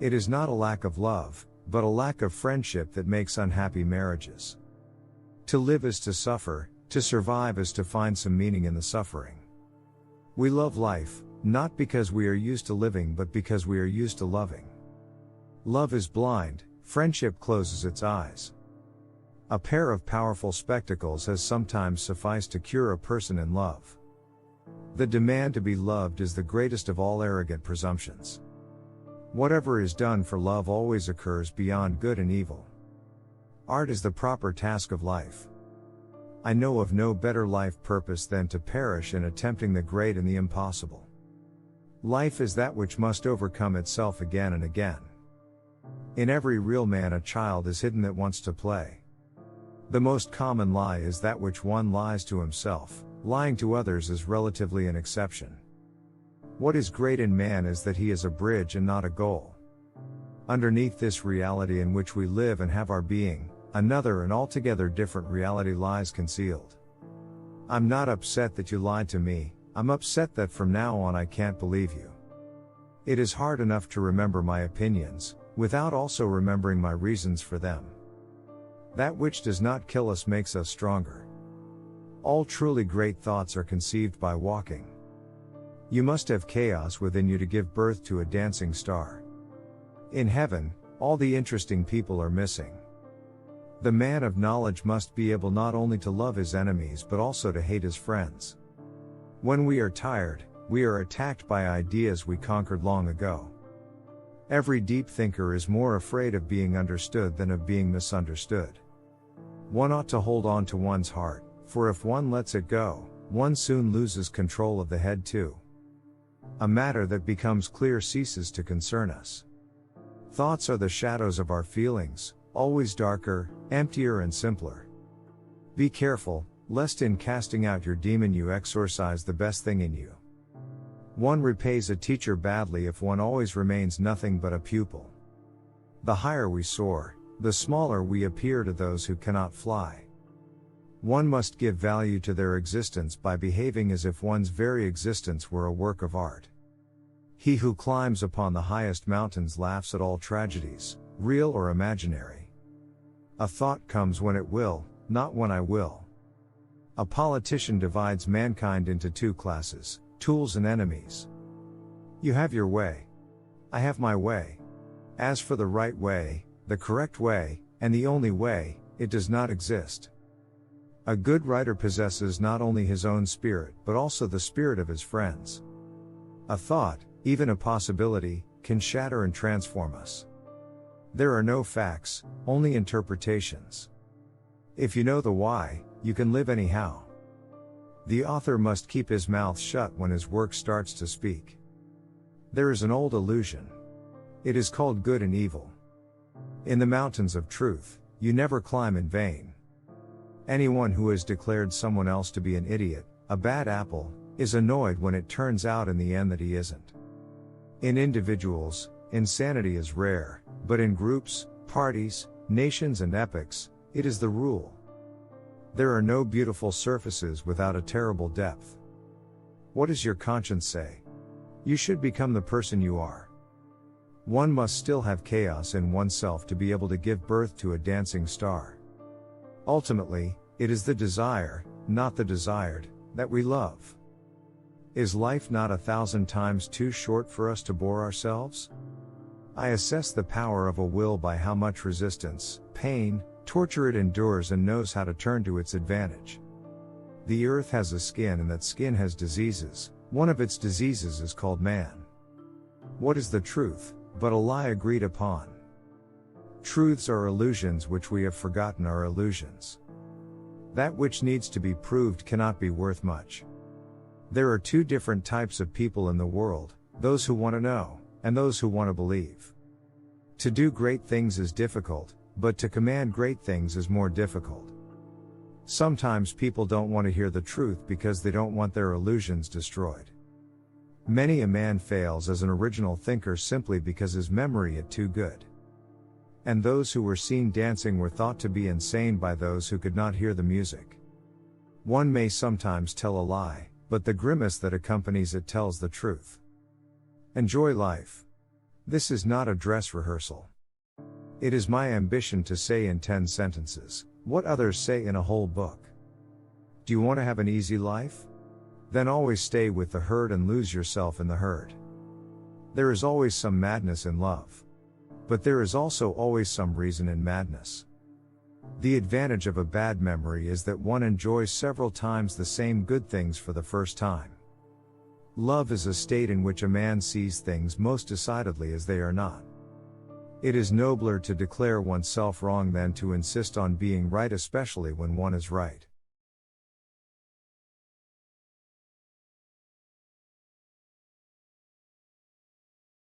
It is not a lack of love, but a lack of friendship that makes unhappy marriages. To live is to suffer, to survive is to find some meaning in the suffering. We love life, not because we are used to living but because we are used to loving. Love is blind, friendship closes its eyes. A pair of powerful spectacles has sometimes sufficed to cure a person in love. The demand to be loved is the greatest of all arrogant presumptions. Whatever is done for love always occurs beyond good and evil. Art is the proper task of life. I know of no better life purpose than to perish in attempting the great and the impossible. Life is that which must overcome itself again and again. In every real man a child is hidden that wants to play. The most common lie is that which one lies to himself. Lying to others is relatively an exception. What is great in man is that he is a bridge and not a goal. Underneath this reality in which we live and have our being, another and altogether different reality lies concealed. I'm not upset that you lied to me, I'm upset that from now on I can't believe you. It is hard enough to remember my opinions, without also remembering my reasons for them. That which does not kill us makes us stronger. All truly great thoughts are conceived by walking. You must have chaos within you to give birth to a dancing star. In heaven, all the interesting people are missing. The man of knowledge must be able not only to love his enemies but also to hate his friends. When we are tired, we are attacked by ideas we conquered long ago. Every deep thinker is more afraid of being understood than of being misunderstood. One ought to hold on to one's heart, for if one lets it go, one soon loses control of the head too. A matter that becomes clear ceases to concern us. Thoughts are the shadows of our feelings, always darker, emptier and simpler. Be careful, lest in casting out your demon you exorcise the best thing in you. One repays a teacher badly if one always remains nothing but a pupil. The higher we soar, the smaller we appear to those who cannot fly. One must give value to their existence by behaving as if one's very existence were a work of art. He who climbs upon the highest mountains laughs at all tragedies, real or imaginary. A thought comes when it will, not when I will. A politician divides mankind into two classes, tools and enemies. You have your way. I have my way. As for the right way, the correct way, and the only way, it does not exist. A good writer possesses not only his own spirit but also the spirit of his friends. A thought, even a possibility, can shatter and transform us. There are no facts, only interpretations. If you know the why, you can live anyhow. The author must keep his mouth shut when his work starts to speak. There is an old illusion. It is called good and evil. In the mountains of truth, you never climb in vain. Anyone who has declared someone else to be an idiot, a bad apple, is annoyed when it turns out in the end that he isn't. In individuals, insanity is rare, but in groups, parties, nations and epochs, it is the rule. There are no beautiful surfaces without a terrible depth. What does your conscience say? You should become the person you are. One must still have chaos in oneself to be able to give birth to a dancing star. Ultimately, it is the desire, not the desired, that we love. Is life not 1,000 times too short for us to bore ourselves? I assess the power of a will by how much resistance, pain, torture it endures and knows how to turn to its advantage. The earth has a skin and that skin has diseases. One of its diseases is called man. What is the truth, but a lie agreed upon? Truths are illusions which we have forgotten are illusions. That which needs to be proved cannot be worth much. There are two different types of people in the world, those who want to know, and those who want to believe. To do great things is difficult, but to command great things is more difficult. Sometimes people don't want to hear the truth because they don't want their illusions destroyed. Many a man fails as an original thinker simply because his memory is too good. And those who were seen dancing were thought to be insane by those who could not hear the music. One may sometimes tell a lie, but the grimace that accompanies it tells the truth. Enjoy life. This is not a dress rehearsal. It is my ambition to say in 10 sentences what others say in a whole book. Do you want to have an easy life? Then always stay with the herd and lose yourself in the herd. There is always some madness in love. But there is also always some reason in madness. The advantage of a bad memory is that one enjoys several times the same good things for the first time. Love is a state in which a man sees things most decidedly as they are not. It is nobler to declare oneself wrong than to insist on being right, especially when one is right.